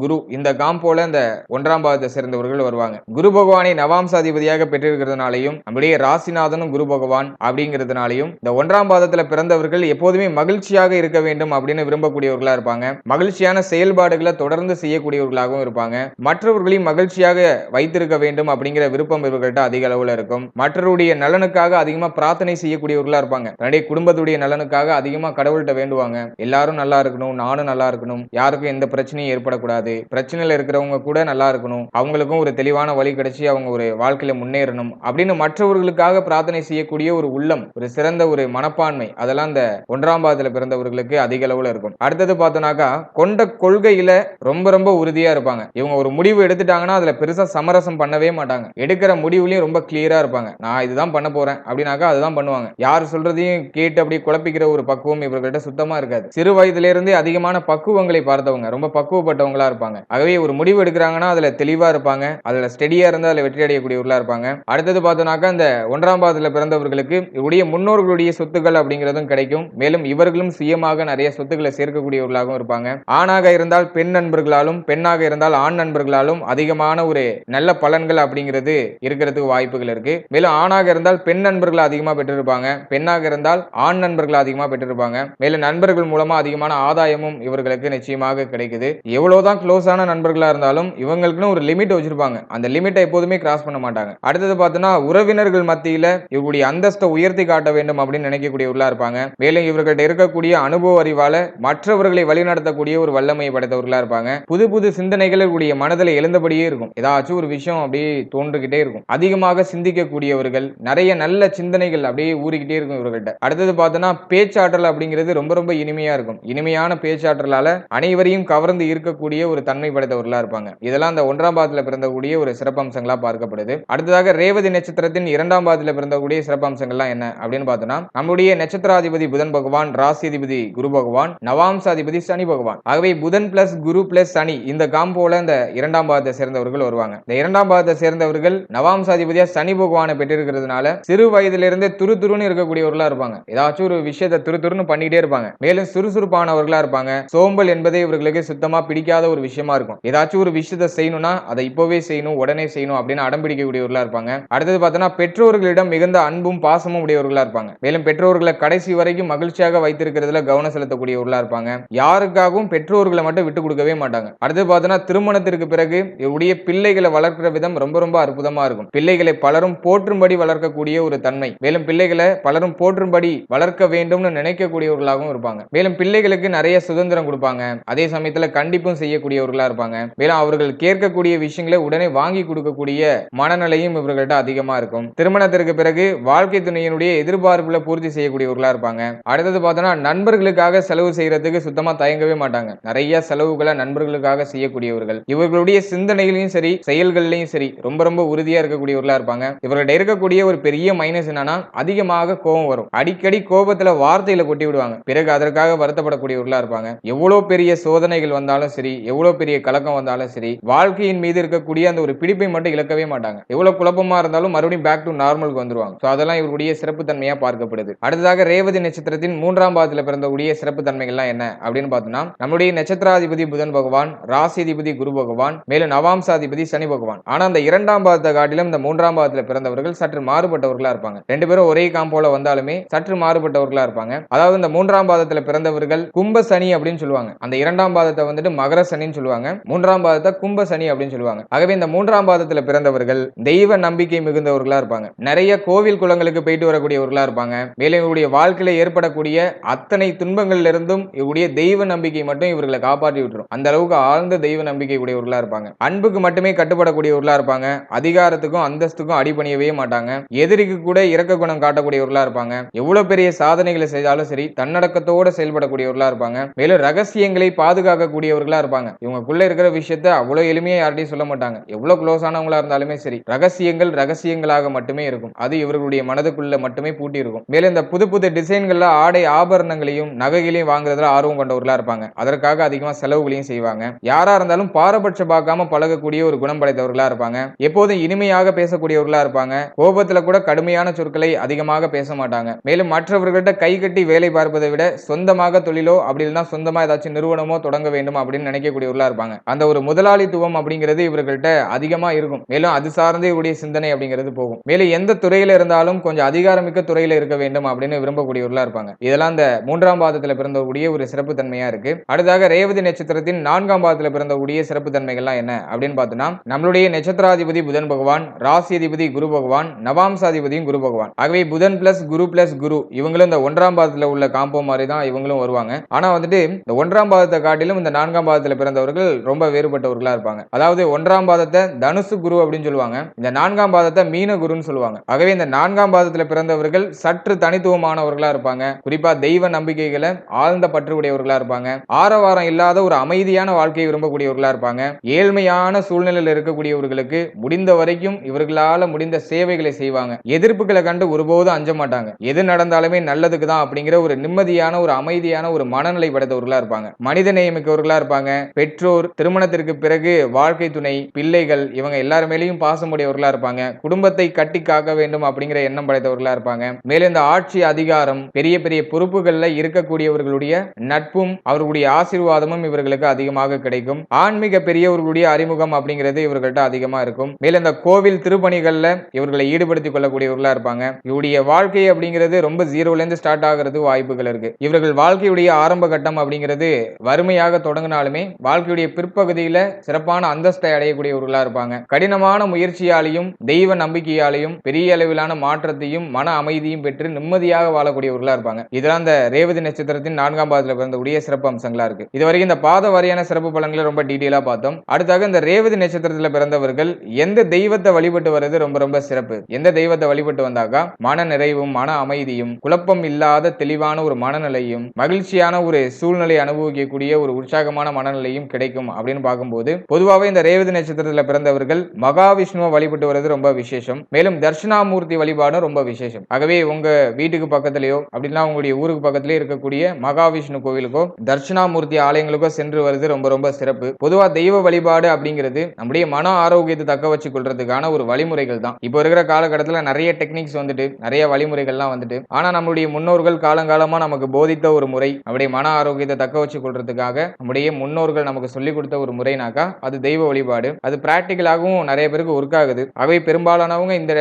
A: குரு இந்த காம்போல இந்த 1ஆம் பாதத்தை சேர்ந்தவர்கள் வருவாங்க. குரு பகவானை நவாம்சாதிபதியாக பெற்றிருக்கிறதுனாலையும் நம்முடைய ராசிநாதனும் குரு பகவான் அப்படிங்கிறதுனாலையும் இந்த 1ஆம் பாதத்துல பிறந்தவர்கள் எப்போதுமே மகிழ்ச்சியாக இருக்க வேண்டும் அப்படின்னு விரும்பக்கூடியவர்களா இருப்பாங்க. மகிழ்ச்சியான செயல்பாடுகளை தொடர்ந்து செய்யக்கூடியவர்களாகவும் இருப்பாங்க. மற்றவர்களையும் மகிழ்ச்சியாக வைத்திருக்க வேண்டும் அப்படிங்கிற விருப்பம் இவர்கள்ட்ட அதிக அளவுல இருக்கும். மற்றவருடைய நலனுக்காக அதிகமா பிரார்த்தனை செய்யக்கூடியவர்களா இருப்பாங்க. தன்னுடைய குடும்பத்துடைய நலனுக்காக அதிகமா கடவுள்கிட்ட வேண்டுவாங்க. எல்லாரும் நல்லா இருக்கணும், நானும் நல்லா இருக்கணும், யாருக்கும் எந்த பிரச்சனையும் ஏற்படக்கூடாது, பிரச்சனையில இருக்கிறவங்க கூட நல்லா இருக்கணும், அவங்களுக்கும் ஒரு தெளிவான வழி கிடைச்சி அவங்க ஒரு வாழ்க்கையில முன்னேறணும் அப்படின்னு மற்றவர்களுக்கு முன்னோர்களுக்காக பிரார்த்தனை செய்யக்கூடிய ஒரு உள்ளம், ஒரு சிறந்த ஒரு மனப்பான்மை, அதெல்லாம் இந்த 1ஆம் பாதத்துல பிறந்தவர்களுக்கு அதிக அளவுல இருக்கும். அடுத்தது பார்த்தோம்னாக்கா கொண்ட கொள்கையில ரொம்ப ரொம்ப உறுதியா இருப்பாங்க. இவங்க ஒரு முடிவு எடுத்துட்டாங்கன்னா அதுல பெருசா சமரசம் பண்ணவே மாட்டாங்க. எடுக்கிற முடிவுலயும் ரொம்ப கிளியரா இருப்பாங்க. நான் இதுதான் பண்ண போறேன் அப்படின்னாக்கா அதுதான் பண்ணுவாங்க. யார் சொல்றதையும் கேட்டு அப்படி குழப்பிக்கிற ஒரு பக்குவம் இவர்கள்ட்ட சுத்தமா இருக்காது. சிறு வயதிலிருந்தே அதிகமான பக்குவங்களை பார்த்தவங்க, ரொம்ப பக்குவப்பட்டவங்களா இருப்பாங்க. ஆகவே ஒரு முடிவு எடுக்கிறாங்கன்னா அதுல தெளிவா இருப்பாங்க. அதுல ஸ்டெடியா இருந்து அதுல வெற்றி அடையக்கூடியவர்களா இருப்பாங்க. அடுத்தது பார்த்தோம்னாக்கா இந்த 1ஆம் பாதத்துல பிறந்தவர்களுக்கு இவருடைய முன்னோர்களுடைய சொத்துக்கள் அப்படிங்கிறதும் கிடைக்கும். மேலும் இவர்களும் சுயமாக நிறைய சொத்துக்களை சேர்க்கக்கூடியவர்களாகவும் இருப்பாங்க. ஆணாக இருந்தால் பெண் நண்பர்களாலும், பெண்ணாக இருந்தால் ஆண் நண்பர்களாலும் அதிகமான ஒரு நல்ல பலன்கள் அப்படிங்கிறது இருக்கிறதுக்கு வாய்ப்புகள் இருக்கு. மேலும் ஆணாக இருந்தால் பெண் நண்பர்கள் அதிகமா பெற்றிருப்பாங்க, பெண்ணாக இருந்தால் ஆண் நண்பர்கள் அதிகமா பெற்றிருப்பாங்க. மேலும் நண்பர்கள் மூலமா அதிகமான ஆதாயமும் இவர்களுக்கு நிச்சயமாக கிடைக்குது. எவ்வளவுதான் க்ளோஸான நண்பர்களா இருந்தாலும் இவங்களுக்குன்னு ஒரு லிமிட் வச்சிருப்பாங்க. அந்த லிமிட்டை எப்போதுமே கிராஸ் பண்ண மாட்டாங்க. அடுத்தது பார்த்தோம்னா உறவினர்கள் மத்தியில இவருடைய அந்தஸ்தை உயர்த்தி காட்ட வேண்டும் அப்படின்னு நினைக்கக்கூடியவர்களா இருப்பாங்க. மேலும் இவர்கள்ட்ட இருக்கக்கூடிய அனுபவ அறிவால மற்றவர்களை வழிநடத்தக்கூடிய ஒரு வல்லமையை படைத்தவர்களா இருப்பாங்க. புது புது சிந்தனைகள் இவருடைய மனதில் எழுந்தபடியே இருக்கும். ஏதாச்சும் ஒரு விஷயம் அப்படியே தோன்றுகிட்டே இருக்கும். அதிகமாக சிந்திக்கக்கூடியவர்கள், நிறைய நல்ல சிந்தனைகள் அப்படியே ஊறிக்கிட்டே இருக்கும் இவர்கள்ட்ட. அடுத்தது பார்த்தோம்னா பேச்சாற்றல் அப்படிங்கிறது ரொம்ப ரொம்ப இனிமையா இருக்கும். இனிமையான பேச்சாற்றலால அனைவரையும் கவர்ந்து ஈர்க்கக்கூடிய ஒரு தன்மை படைத்தவர்களா இருப்பாங்க. இதெல்லாம் அந்த 1ஆம் பாதத்துல பிறந்தக்கூடிய ஒரு சிறப்பம்சங்களா பார்க்கப்படுது. அடுத்ததாக ரேவதி நட்சத்திரத்தின் 2ஆம் பாதத்துல பிறந்தக்கூடிய சிறப்பம்சங்கள்லாம் என்ன அப்படின்னு பார்த்தோம்னா நம்முடைய நட்சத்திராதிபதி புதன் பகவான், ராசிதிபதி குரு பகவான், நவாம்சாதிபதி சனி பகவான். ஆகவே புதன் பிளஸ் குரு பிளஸ் சனி இந்த காம்போல இந்த 2ஆம் பாதத்தை சேர்ந்தவர்கள் வருவாங்க. இந்த 2ஆம் பாதத்தை சேர்ந்தவர்கள் நவாம்சாதிபதியா சனி பகவானை பெற்றிருக்கிறதுனால சிறு வயதிலிருந்தே துருதுருன்னு இருக்கக்கூடியவர்களா இருப்பாங்க. ஏதாச்சும் ஒரு விஷயத்தை துருதுருன்னு பண்ணிட்டே இருப்பாங்க. மேலும் சுறுசுறுப்பானவர்களா இருப்பாங்க. சோம்பல் என்பதே இவர்களுக்கு சுத்தமா பிடிக்காத ஒரு விஷயமா இருக்கும். ஏதாச்சும் ஒரு விஷயத்தை செய்யணும்னா அதை இப்பவே செய்யணும், உடனே செய்யணும் அப்படின்னு அடம்பிடிக்கக்கூடியவர்களா இருப்பாங்க. அடுத்தது பார்த்தோம்னா பெற்றோர்களிடம் மிகுந்த அன்பும் பாசமும் உடையவர்களா இருப்பாங்க. மேலும் பெற்றோர்களை கடைசி வரைக்கும் மகிழ்ச்சியாக வைத்திருக்கிறதுல கவனம் செலுத்தக்கூடியவர்களா இருப்பாங்க. யாருக்காகவும் பெற்றோர்களை மட்டும் விட்டு கொடுக்கவே மாட்டாங்க. அடுத்து பார்த்தோம்னா திருமணத்திற்கு பிறகு இவருடைய பிள்ளைகளை வளர்க்கிற விதம் ரொம்ப ரொம்ப அற்புதமா இருக்கும். பிள்ளைகளை பலரும் போற்றும்படி வளர்க்கக்கூடிய ஒரு தன்மை. மேலும் பிள்ளைகளை பலரும் போற்றும்படி வளர்க்க வேண்டும்னு நினைக்கக்கூடியவர்களாகவும் இருப்பாங்க. மேலும் பிள்ளைகளுக்கு நிறைய சுதந்திரம் கொடுப்பாங்க. அதே சமயத்துல கண்டிப்பும் செய்யக்கூடியவர்களா இருப்பாங்க. மேலும் அவர்கள் கேட்கக்கூடிய விஷயங்களை உடனே வாங்கி கொடுக்கக்கூடிய மனநிலையும் இவர்கள்ட்ட அதிகமா இருக்கும். திருமணத்திற்கு பிறகு வாழ்க்கை துணையினுடைய எதிர்பார்ப்புல பூர்த்தி செய்யக்கூடியவர்களா இருப்பாங்க. அடுத்தது பார்த்தோம்னா நண்பர்களுக்காக செலவு செய்யறதுக்கு சுத்தமா தயங்கவே மாட்டாங்க. நிறைய செலவுகளை நண்பர்களுக்காக செய்யக்கூடியவர்கள். இவர்களுடைய சிந்தனைகளையும் சரி செயல்களிலையும் சரி ரொம்ப ரொம்ப உறுதியா இருக்கக்கூடியவர்களா இருப்பாங்க. இவர்கள்ட்ட இருக்கக்கூடிய ஒரு பெரிய மைனஸ் என்னன்னா அதிகமாக கோபம் வரும். அடிக்கடி கோபத்துல வார்த்தையில கொட்டி விடுவாங்க. பிறகு அதற்காக வருத்தப்படக்கூடியவர்களா இருப்பாங்க. எவ்வளவு பெரிய சோதனைகள் வந்தாலும் சரி, எவ்வளவு பெரிய கலக்கம் வந்தாலும் சரி, வாழ்க்கையின் மீது இருக்கக்கூடிய அந்த ஒரு பிடிப்பை மட்டும் இழக்கவே மாட்டாங்க. எவ்வளவு குழப்பமா இருந்தாலும் மறுபடியும் பேக் டு நார்மலுக்கு வந்துருவாங்க. அதெல்லாம் இவருடைய சிறப்பு தன்மையா பார்க்கப்படுது. அடுத்ததாக ரேவதி நட்சத்திரத்தின் 3ஆம் பாதத்துல பிறந்தக்கூடிய சிறப்பு தன்மைகள்லாம் என்ன அப்படின்னு பார்த்தோம்னா நம்முடைய நட்சத்திராதிபதி புதன் பகவான், ராசிதிபதி குரு பகவான், மேலும் நவாம்சாதிபதி சனி பகவான். ஆனா அந்த 2ஆம் பாதத்தை காட்டிலும் இந்த 3ஆம் பாதத்துல பிறந்தவர்கள் சற்று மாறுபட்டவர்களா இருப்பாங்க. ரெண்டு பேரும் ஒரே காம்போல வந்தாலுமே சற்று மாறுபட்டவர்களா இருப்பாங்க. அதாவது இந்த 3ஆம் பாதத்துல பிறந்தவர்கள் கும்ப சனி அப்படின்னு சொல்லுவாங்க. அந்த 2ஆம் பாதத்தை வந்துட்டு மகர சனின்னு சொல்லுவாங்க. 3ஆம் பாதத்தை கும்ப சனி அப்படின்னு சொல்லுவாங்க. ஆகவே இந்த 3ஆம் பாதத்துல பிறந்தவர்கள் தெய்வ நம்பிக்கை மிகுந்தவர்களா இருப்பாங்க. நிறைய கோவில் குளங்களுக்கு போயிட்டு வரக்கூடியவர்களா இருப்பாங்க. மேலும் இவருடைய வாழ்க்கையில ஏற்படக்கூடிய அத்தனை துன்பங்கள்ல இருந்தும் இவருடைய தெய்வ நம்பிக்கை மட்டும் இவர்களை காப்பாற்றி விட்டுரும். அந்த அளவுக்கு ஆழ்ந்த தெய்வ நம்பிக்கை உடையவர்களா இருப்பாங்க. அன்புக்கு மட்டுமே கட்டுப்படக்கூடியவர்களா இருப்பாங்க. அதிகாரத்துக்கும் அந்தஸ்துக்கும் அடிபணியவே மாட்டாங்க. எதிரிக்கு கூட இரக்க குணம் காட்டக்கூடியவர்களா இருப்பாங்க. எவ்வளவு பெரிய சாதனைகளை செய்தாலும் சரி தன்னடக்கத்தோட செயல்படக்கூடியவர்களா இருப்பாங்க. மேலும் ரகசியங்களை பாதுகாக்கக்கூடியவர்களா இருப்பாங்க. இவங்களுக்குள்ள இருக்கிற விஷயத்தை அவ்வளவு எளிமையா யார்ட்டையும் சொல்ல மாட்டாங்க. எவ்வளவு க்ளோஸ் ஆனவங்களா இருந்தாலுமே சரி ரகசியங்கள் ரகசியங்களாக மட்டுமே இருக்கும். அது இவர்களுடைய மனதுக்குள்ள மட்டுமே பூட்டி இருக்கும். மேலும் இந்த புது புது டிசைன்கள்ல ஆடை ஆபரணங்களையும் நகைகளையும் வாங்குறதுல ஆர்வம் கொண்டவர்களா இருப்பாங்க. அதற்காக அதிகமா செலவுகளையும் செய்வாங்க. யாரா இருந்தாலும் பாரபட்ச பார்க்காம பழகக்கூடிய ஒரு குணம் படைத்தவர்களா இருப்பாங்க. எப்போதும் இனிமையாக பேசக்கூடியவர்களா இருப்பாங்க. கோபத்துல கூட கடுமையான சொற்களை அதிகமாக பேச மாட்டாங்க. மேலும் மற்றவர்கள்ட்ட கை கட்டி வேலை பார்ப்பதை விட சொந்தமாக தொழிலோ அப்படி இல்லைன்னா சொந்தமா ஏதாச்சும் நிறுவனமோ தொடங்க வேண்டும் அப்படின்னு நினைக்கக்கூடியவர்களா இருப்பாங்க. அந்த ஒரு முதலாளித்துவம் அப்படிங்கிறது இவர்கள்ட்ட அதிகமா இருக்கும். மேலும் அது சார்ந்தே இவருடைய சிந்தனை அப்படிங்கிறது போகும். மேலும் எந்த துறையில இருந்தாலும் கொஞ்சம் அதிகாரமிக்க துறையில இருக்க வேண்டும் அப்படின்னு விரும்பக்கூடியவர்களா இருப்பாங்க. இதெல்லாம் இந்த 3ஆம் பாதத்துல பிறந்தக்கூடிய ஒரு சிறப்பு தன்மையா இருக்கு. அடுத்ததாக ரேவதி நட்சத்திரத்தின் 4ஆம் பாதத்துல பிறந்தக்கூடிய சிறப்பு தன்மைகள்லாம் என்ன அப்படின்னு பார்த்தோம்னா நம்மளுடைய நட்சத்திராதிபதி புதன் பகவான், ராசிதிபதி குரு பகவான், நவாம்சாதிபதியும் குரு பகவான். ஆகவே புதன் பிளஸ் குரு இவங்களும் இந்த 1ஆம் பாதத்துல உள்ள காம்போ மாதிரி தான் இவங்களும் வருவாங்க. ஆனா வந்துட்டு இந்த 1ஆம் பாதத்தை காட்டிலும் இந்த 4ஆம் பாதத்துல பிறந்தவர்கள் ரொம்ப வேறுபட்டவர்களா இருப்பாங்க. அதாவது 1ஆம் பாதத்தை தனுசு குரு அப்படின்னு சொல்லுவாங்க. இந்த 4ஆம் பாதத்தை மீன குருன்னு சொல்லுவாங்க. சொல்லுவாங்க. ஆகவே இந்த 4ஆம் பாதத்துல பிறந்தவர்கள் சற்று தனித்துவமானவர்களா இருப்பாங்க. குறிப்பா தெய்வ நம்பிக்கைகளை ஆழ்ந்த பற்று உடையவர்களா இருப்பாங்க. ஆரவாரம் இல்லாத ஒரு அமைதியான வாழ்க்கையை விரும்பக்கூடியவர்களா இருப்பாங்க. ஏழ்மையான சூழ்நிலையில் இருக்கக்கூடியவர்களுக்கு முடிந்த வரைக்கும் இவர்களால முடிந்த சேவைகளை செய்வாங்க. எதிர்ப்புகளை கண்டு ஒருபோதும் அஞ்ச மாட்டாங்க. எது நடந்தாலுமே நல்லதுக்கு தான் அப்படிங்கிற ஒரு நிம்மதியான ஒரு அமைதியான ஒரு மனநிலை படைத்தவர்களா இருப்பாங்க. மனித நேயமிக்கவர்களா இருப்பாங்க. பெற்றோர், திருமணத்திற்கு பிறகு வாழ்க்கை துணை, பிள்ளைகள் இவங்க எல்லாருமேலையும் பாசமுடையவர்களா இருப்பாங்க. குடும்பத்தை கட்டி காக்க வேண்டும் அப்படிங்கிற எண்ணம் படைத்தவர்களா இருப்பாங்க. மேலும் இந்த ஆட்சி அதிகாரம் பெரிய பெரிய பொறுப்புகள்ல இருக்கக்கூடியவர்களுடைய நட்பும் அவர்களுடைய ஆசீர்வாதமும் இவர்களுக்கு அதிகமாக கிடைக்கும். ஆன்மீக பெரியவர்களுடைய அறிமுகம் அப்படிங்கிறது இவர்கள்ட்ட அதிகமா இருக்கும். மேலும் இந்த கோவில் திருப்பணிகள்ல இவர்களை ஈடுபடுத்திக் கொள்ளக்கூடியவர்களா இருப்பாங்க. இவருடைய வாழ்க்கை அப்படிங்கிறது ரொம்ப ஜீரோல இருந்து ஸ்டார்ட் ஆகிறது வாய்ப்புகள் இருக்கு. இவர்கள் வாழ்க்கையுடைய ஆரம்ப கட்டம் அப்படிங்கிறது வறுமையாக தொடங்கினாலுமே வாழ்க்கையுடைய பிற்பகுதியில சிறப்பான அந்தஸ்தை அடையக்கூடியவர்களா இருப்பாங்க. கடினமான முயற்சியாலையும் தெய்வ நம்பிக்கையாலையும் பெரிய அளவிலான மாற்றத்தையும் மன அமைதியும் பெற்று நிம்மதியாக வாழக்கூடியவர்களா இருப்பாங்க. இதெல்லாம் இந்த ரேவதி நட்சத்திரத்தின் 4ஆம் பாதத்துல பிறந்தக்கூடிய சிறப்பு அம்சங்களா இருக்கு. இதுவரைக்கும் இந்த பாத வாரியான சிறப்பு பலன்களை ரொம்ப டீடைலா பார்த்தோம். அடுத்தாக இந்த ரேவதி நட்சத்திரத்துல பிறந்தவர்கள் எந்த தெய்வத்தை வழிபட்டு வர்றது ரொம்ப ரொம்ப சிறப்பு. எந்த தெய்வத்தை வழிபட்டு வந்தாக்கா மன நிறைவும் மன அமைதியும் குழப்பம் இல்லாத தெளிவான ஒரு மனநிலையும் மகிழ்ச்சியான ஒரு சூழ்நிலை அனுபவிக்கக்கூடிய ஒரு உற்சாகமான மனநிலையும் கிடைக்கும் அப்படின்னு பார்க்கும்போது பொதுவாகவே இந்த ரேவதி நட்சத்திரத்துல பிறந்தவர்கள் மகாவிஷ்ணுவை வழிபட்டு வர்றது ரொம்ப விசேஷம். மேலும் தட்சிணாமூர்த்தி வழிபாடும் ரொம்ப விசேஷம். ஆகவே உங்க வீட்டுக்கு பக்கத்திலேயோ அப்படின்னா உங்களுடைய ஊருக்கு பக்கத்திலே இருக்கக்கூடிய மகாவிஷ்ணு கோவிலுக்கோ தட்சிணாமூர்த்தி ஆலயங்களுக்கோ சென்று வருது ரொம்ப ரொம்ப சிறப்பு. பொதுவா தெய்வ வழிபாடு அப்படிங்கிறது நம்முடைய மன ஆரோக்கியத்தை தக்க வச்சு கொள்றதுக்கான ஒரு வழிமுறைகள் தான். இப்போ இருக்கிற காலகட்டத்தில் நிறைய டெக்னிக்ஸ் வந்துட்டு நிறைய வழிமுறைகள்லாம் வந்துட்டு ஆனா நம்முடைய முன்னோர்கள் காலங்காலமா நமக்கு போதித்த ஒரு முறை நம்முடைய மன ஆரோக்கியத்தை தக்க வச்சு கொள்றதுக்காக நம்முடைய முன்னோர்கள் நமக்கு சொல்லிக் கொடுத்த ஒரு முறைனாக்கா அது தெய்வ வழிபாடு. அது பிராக்டிகலாகவும் நிறைய பேருக்கு ஒர்க் ஆகுது. ஆகவே பெரும்பாலானவங்க இந்த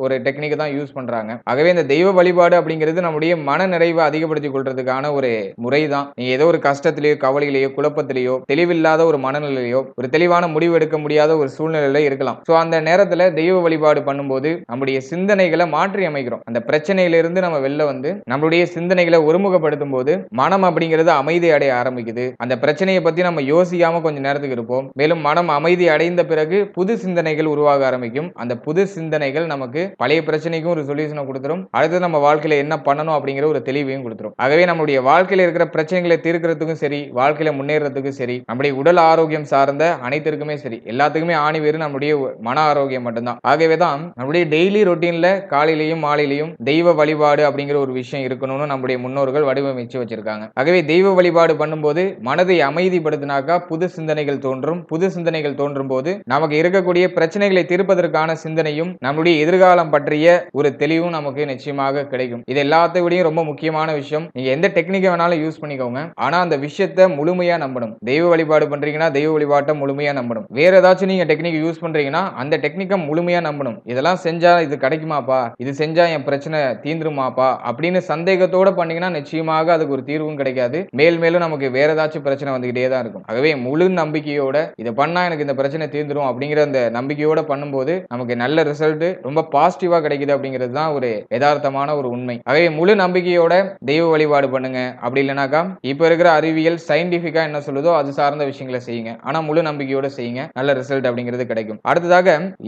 A: ஒரு டெக்னிக் தான் யூஸ் பண்றாங்க. ஆகவே இந்த தெய்வ வழிபாடு அப்படிங்கிறது நம்முடைய மன நிறைவை அதிகப்படுத்திக் கொள்றதுக்கான ஒரு முறை தான். நீங்க ஏதோ ஒரு கஷ்டத்திலேயோ கவலையிலேயோ குழப்பத்திலேயோ தெளிவில்லாத ஒரு மனநிலையோ ஒரு தெளிவான முடிவு எடுக்க முடியாத ஒரு சூழ்நிலையில இருக்கலாம். சோ அந்த நேரத்துல தெய்வ வழிபாடு பண்ணும்போது நம்முடைய சிந்தனைகளை மாற்றி அமைக்கிறோம். அந்த பிரச்சனையிலிருந்து நம்ம வெளில வந்து நம்மளுடைய சிந்தனைகளை ஒருமுகப்படுத்தும் போது மனம் அப்படிங்கிறது அமைதி அடைய ஆரம்பிக்குது. அந்த பிரச்சனையை பத்தி நம்ம யோசிக்காம கொஞ்ச நேரத்துக்கு இருப்போம். மேலும் மனம் அமைதி அடைந்த பிறகு புது சிந்தனைகள் உருவாக ஆரம்பிக்கும். அந்த புது சிந்தனைகள் நமக்கு பழைய பிரச்சனைக்கும் ஒரு சொல்யூஷனை கொடுத்துரும். அடுத்து நம்ம வாழ்க்கையில என்ன பண்ணணும் அப்படிங்கிற ஒரு தெளிவையும் கொடுத்துரும். ஆகவே நம்முடைய வாழ்க்கையில இருக்கிற பிரச்சனைகளை தீர்க்கிறதுக்கும் சரி வாழ்க்கையில முன்னேறதுக்கும் சரி நம்முடைய உடல் ஆரோக்கியம் சார்ந்த அனைத்திற்குமே சரி எல்லாத்துக்குமே ஆணி வேறு நம்முடைய மன ஆரோக்கியம் மட்டும்தான். ஆகவேதான் நம்முடைய டெய்லி ரொட்டீன்ல காலையிலையும் மாலையிலையும் தெய்வ வழிபாடு அப்படிங்கிற ஒரு விஷயம் இருக்கணும்னு நம்முடைய முன்னோர்கள் வடிவமைச்சு வச்சிருக்காங்க. ஆகவே தெய்வ வழிபாடு பண்ணும்போது மனதை அமைதிப்படுத்தினாக்கா புது சிந்தனைகள் தோன்றும். புது சிந்தனைகள் தோன்றும் போது நமக்கு இருக்கக்கூடிய பிரச்சனைகளை தீர்ப்பதற்கான சிந்தனையும் நம்முடைய எதிர்காலம் பற்றிய ஒரு தெளிவும் நமக்கு நிச்சயமாக கிடைக்கும். இது எல்லாத்தை விடையும் ரொம்ப முக்கியமான விஷயம். நீங்க எந்த டெக்னிக்கை வேணாலும் யூஸ் பண்ணிக்கோங்க. ஆனா அந்த விஷயத்தை முழுமையா நம்பணும். தெய்வ வழிபாடு பண்றீங்கன்னா தெய்வ வழிபாட்டை முழுமையா நம்பணும். வேற ஏதாச்சும் நீங்க டெக்னிக் யூஸ் பண்றீங்கன்னா அந்த டெக்னிக்கை முழுமையா நம்பணும். இதெல்லாம் செஞ்சா இது கிடைக்குமாப்பா, இது செஞ்சா என் பிரச்சனை தீந்துருமாப்பா அப்படின்னு சந்தேகத்தோட பண்ணீங்கன்னா நிச்சயமாக அதுக்கு ஒரு தீர்வும் கிடைக்காது. மேல் மேலும் நமக்கு வேற ஏதாச்சும் பிரச்சனை வந்துகிட்டே தான் இருக்கும். ஆகவே முழு நம்பிக்கையோட இதை பண்ணா எனக்கு இந்த பிரச்சனை தீர்ந்துரும் அப்படிங்கிற அந்த நம்பிக்கையோட பண்ணும்போது நமக்கு நல்ல ரிசல்ட் ரொம்ப பாசிட்டிவா கிடைக்குது அப்படிங்கிறது தான் ஒரு யதார்த்தமான ஒரு உண்மை. ஆகவே முழு நம்பிக்கையோட தெய்வ வழிபாடு பண்ணுங்க. அப்படி இல்லைனாக்கா இப்ப இருக்கிற அறிவியல் சயின்டிபிக்கா என்ன சொல்லுதோ அது சார்ந்த விஷயங்களை செய்யுங்க. ஆனா முழு நம்பிக்கையோட செய்யுங்க. நல்ல ரிசல்ட் அப்படிங்கிறது கிடைக்கும். அடுத்ததாக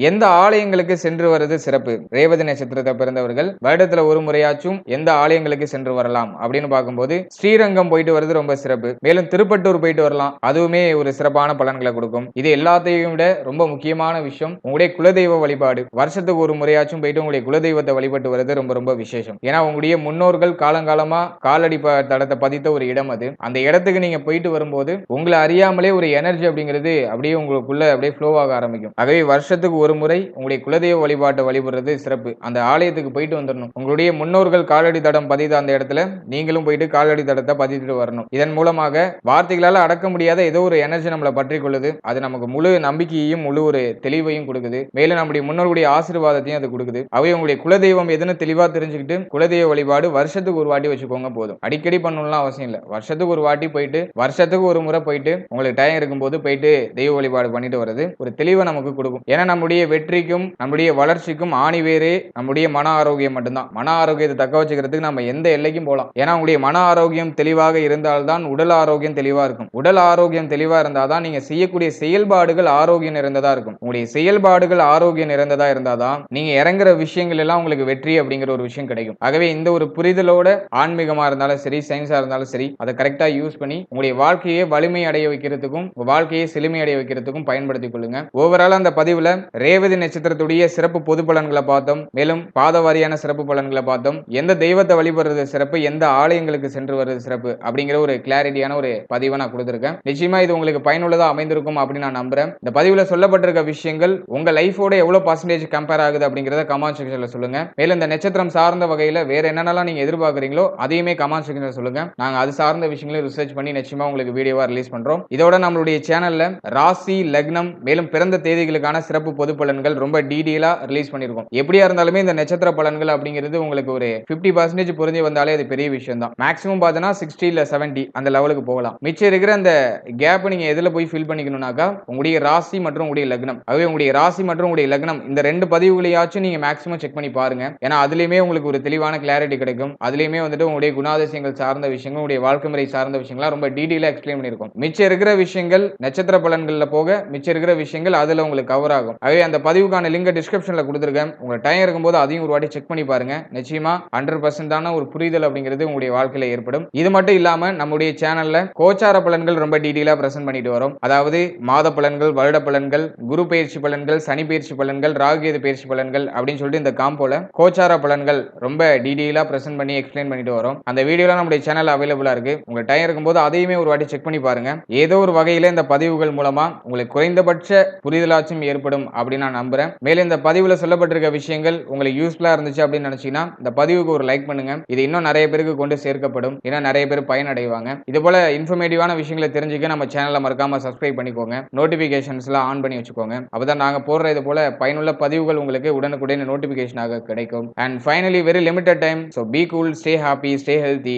A: எந்த ஆலயங்களுக்கு சென்று வருது சிறப்பு? ரேவதி நட்சத்திரத்தை பிறந்தவர்கள் வருடத்துல ஒரு முறையாச்சும் எந்த ஆலயங்களுக்கு சென்று வரலாம் அப்படின்னு பார்க்கும்போது ஸ்ரீரங்கம் போயிட்டு வருது ரொம்ப சிறப்பு. மேலும் திருப்பட்டூர் போயிட்டு வரலாம். அதுவுமே ஒரு சிறப்பான பலன்களை கொடுக்கும். இது எல்லாத்தையும் விட ரொம்ப முக்கியமான விஷயம் உங்களுடைய குலதெய்வ வழிபாடு. வருஷத்துக்கு ஒரு முறையாச்சும் போயிட்டு உங்களுடைய குலதெய்வத்தை வழிபட்டு வருது ரொம்ப ரொம்ப விசேஷம். ஏன்னா உங்களுடைய முன்னோர்கள் காலங்காலமா காலடி தடத்தை பதித்த ஒரு இடம் அது. அந்த இடத்துக்கு நீங்க போயிட்டு வரும்போது உங்களை அறியாமலே ஒரு எனர்ஜி அப்படிங்கிறது அப்படியே உங்களுக்குள்ள அப்படியே ஃப்ளோ ஆக ஆரம்பிக்கும். ஆகவே வருஷத்துக்கு ஒரு முறை உங்களுடைய குலதெய்வ வழிபாட்டை வழிபடுறது சிறப்பு. அந்த ஆலயத்துக்கு போயிட்டு வந்துடணும். உங்களுடைய முன்னோர்கள் காலடி தடம் பதித்த அந்த இடத்துல நீங்களும் போயிட்டு காலடி தடத்தை பதித்துட்டு வரணும். இதன் மூலமாக வார்த்தைகளால அடக்க முடியாத ஏதோ ஒரு எனர்ஜி நம்மளை பற்றி கொள்ளுது. அது நமக்கு முழு நம்பிக்கையையும் முழு ஒரு தெளிவையும் கொடுக்குது. மேலும் நம்முடைய முன்னோருடைய ஆசீர்வாதத்தையும் அது கொடுக்குது. அவை உங்களுடைய குலதெய்வம் எதுன்னு தெளிவா தெரிஞ்சுக்கிட்டு குலதெய்வ வழிபாடு வருஷத்துக்கு ஒரு வாட்டி வச்சுக்கோங்க போதும். அடிக்கடி பண்ணணும்லாம் அவசியம் இல்லை. வருஷத்துக்கு ஒரு வாட்டி போயிட்டு வருஷத்துக்கு ஒரு முறை போயிட்டு உங்களுக்கு டைம் இருக்கும்போது போயிட்டு தெய்வ வழிபாடு பண்ணிட்டு வர்றது ஒரு தெளிவை நமக்கு கொடுக்கும். ஏன்னா நம்முடைய வெற்றிக்கும் நம்முடைய வளர்ச்சிக்கும் ஆணிவேரே நம்முடைய மன ஆரோக்கியம் மட்டும்தான். மன ஆரோக்கியத்தை தக்க வச்சுக்கிறதுக்கு நம்ம எந்த எல்லைக்கும் போகலாம். ஏன்னா உங்களுடைய மன ஆரோக்கியம் தெளிவாக இருந்தால்தான் உடல் ஆரோக்கியம் தெளிவா இருக்கும். உடல் ஆரோக்கியம் தெளிவா இருந்தாதான் நீங்க செய்யக்கூடிய செயல்பாடுகள் ஆரோக்கியம் நிறைந்ததா இருக்கும். உங்களுடைய செயல்பாடுகள் ஆரோக்கியம் நிறைந்ததா இருந்தாதான் நீங்க இறங்குற விஷயங்கள் எல்லாம் உங்களுக்கு வெற்றி அப்படிங்கிற ஒரு விஷயம் கிடைக்கும். ஆகவே இந்த ஒரு புரிதலோட ஆன்மீகமா இருந்தாலும் சரி, சயின்ஸா இருந்தாலும் சரி, அதை கரெக்டா யூஸ் பண்ணி உங்களுடைய வாழ்க்கையை வலிமை அடைய வைக்கிறதுக்கும் உங்க வாழ்க்கையை செழுமை அடைய வைக்கிறதுக்கும் பயன்படுத்திக் கொள்ளுங்க. ஓவரால் அந்த பதிவுல ரேவதி நட்சத்திரத்துடைய சிறப்பு பொது பலன்களை பார்த்தோம். மேலும் பாத வாரியான சிறப்பு பலன்களை பார்த்தோம். எந்த தெய்வத்தை வழிபடுறது சிறப்பு, எந்த ஆலயங்களுக்கு சென்று வருவது சிறப்பு அப்படிங்கிற ஒரு கிளாரிட்டியான ஒரு பதிவை நான் கொடுத்திருக்கேன். நிச்சயமா இது உங்களுக்கு பயனுள்ளதா அமைந்திருக்கும் அப்படின்னு நான் நம்புறேன். இந்த பதிவுல சொல்லப்பட்டிருக்க விஷயங்கள் உங்க லைஃபோட எவ்வளவு பர்சன்டேஜ் கம்பேர் ஆகுது அப்படிங்கறத கமெண்ட் செக்ஷன்ல சொல்லுங்க. மேலும் இந்த நட்சத்திரம் சார்ந்த வகையில வேற என்னென்னலாம் நீங்க எதிர்பார்க்கறீங்களோ அதையுமே கமெண்ட் செக்ஷன்ல சொல்லுங்க. நாங்க அது சார்ந்த விஷயங்களை ரிசர்ச் பண்ணி நிச்சயமா உங்களுக்கு வீடியோவா ரிலீஸ் பண்றோம். இதோட நம்மளுடைய சேனல்ல ராசி, லக்னம் மேலும் பிறந்த தேதிகளுக்கான சிறப்பு பொது பலன்கள் ரொம்ப டீடைலா ரிலீஸ் பண்ணிருக்கோம். எப்படியா இருந்தாலுமே இந்த நட்சத்திர பலன்கள் அப்படிங்கிறது உங்களுக்கு ஒரு 50% புரிஞ்சு வந்தாலே அது பெரிய விஷயம் தான். மேக்ஸிமம் பார்த்தனா 60 இல்ல 70 அந்த லெவலுக்கு போகலாம். மிச்சம் இருக்கிற அந்த கேப் நீங்க எதுல போய் ஃபில் பண்ணிக்கணும்னாக்கா உங்களுடைய ராசி மற்றும் உங்களுடைய லக்னம். அதுவே உங்களுடைய ராசி மற்றும் உங்களுடைய லக்னம் இந்த ரெண்டு பதிவுகளையாச்சும் நீங்க மேக்ஸிமம் செக் பண்ணி பாருங்க. ஏன்னா அதுலயுமே உங்களுக்கு ஒரு தெளிவான கிளாரிட்டி கிடைக்கும். அதுலயுமே வந்துட்டு உங்களுடைய குணாதிசயங்கள் சார்ந்த விஷயங்கள், உங்களுடைய வாழ்க்கை முறை சார்ந்த விஷயங்கள் ரொம்ப டீடைலா எக்ஸ்பிளைன் பண்ணிருக்கும். மிச்சம் இருக்கிற விஷயங்கள் நட்சத்திர பலன்கள்ல போக மிச்சம் இருக்கிற விஷயங்கள் அதுல உங்களுக்கு கவர் ஆகும். ஆகவே அந்த பதிவுக்கான லிங்க் டிஸ்கிரிப்ஷன்ல கொடுத்திருக்கேன். உங்களுக்கு டைம் இருக்கும்போது அதையும் ஒரு வாட்டி செக் பண்ணி பாருங்க. நிச்சயமா 100% ஒரு புரிதல் அப்படிங்கிறது உங்களுடைய வாழ்க்கையில ஏற்படும். இது மட்டும் இல்லாம நம்முடைய சேனல்ல கோச்சார பலன்கள் ரொம்ப டீடைலா பிரசன்ட் பண்ணிட்டு வரோம். அதாவது மாத பலன்கள், வருட பலன்கள், குரு பயிற்சி பலன்கள், சனி பயிற்சி பலன்கள், ராகுகேது பயிற்சி பலன்கள் அப்படின்னு சொல்லிட்டு இந்த காம்போல கோச்சார பலன்கள் ரொம்ப டீடைலா பிரசன்ட் பண்ணி எக்ஸ்பிளைன் பண்ணிட்டு வரோம். அந்த வீடியோலாம் நம்முடைய சேனல்ல அவைலபிளா இருக்கு. உங்க டைம் இருக்கும்போது அதையுமே ஒரு வாட்டி செக் பண்ணி பாருங்க. ஏதோ ஒரு வகையில இந்த பதிவுகள் மூலமா உங்களுக்கு குறைந்தபட்ச புரிதலாச்சும் ஏற்படும் அப்படின்னு நான் நம்புறேன். மேலும் இந்த பதிவுல சொல்லப்பட்டிருக்க விஷயங்கள் உங்களுக்கு யூஸ்ஃபுல்லா இருந்துச்சு அப்படின்னு நினைச்சீங்கன்னா இந்த பதிவுக்கு ஒரு லைக் பண்ணுங்க. இது இன்னும் நிறைய பேருக்கு கொண்டு சேர்க்கப்படும். ஏன்னா நிறைய பேர் பயனடைவாங்க. இது போல இன்ஃபர்மேட்டிவான விஷயங்களை தெரிஞ்சுக்க நம்ம சேனலை மறக்காம சப்ஸ்கிரைப் பண்ணிக்கோங்க. நோட்டிபிகேஷன்ஸ்லாம் ஆன் பண்ணி வச்சுக்கோங்க. அப்பதான் நாங்க போடுற இது போல பயனுள்ள பதிவுகள் உங்களுக்கு உடனுக்குடன் நோட்டிபிகேஷனாக கிடைக்கும். And finally very limited time. So be cool, stay happy, stay healthy.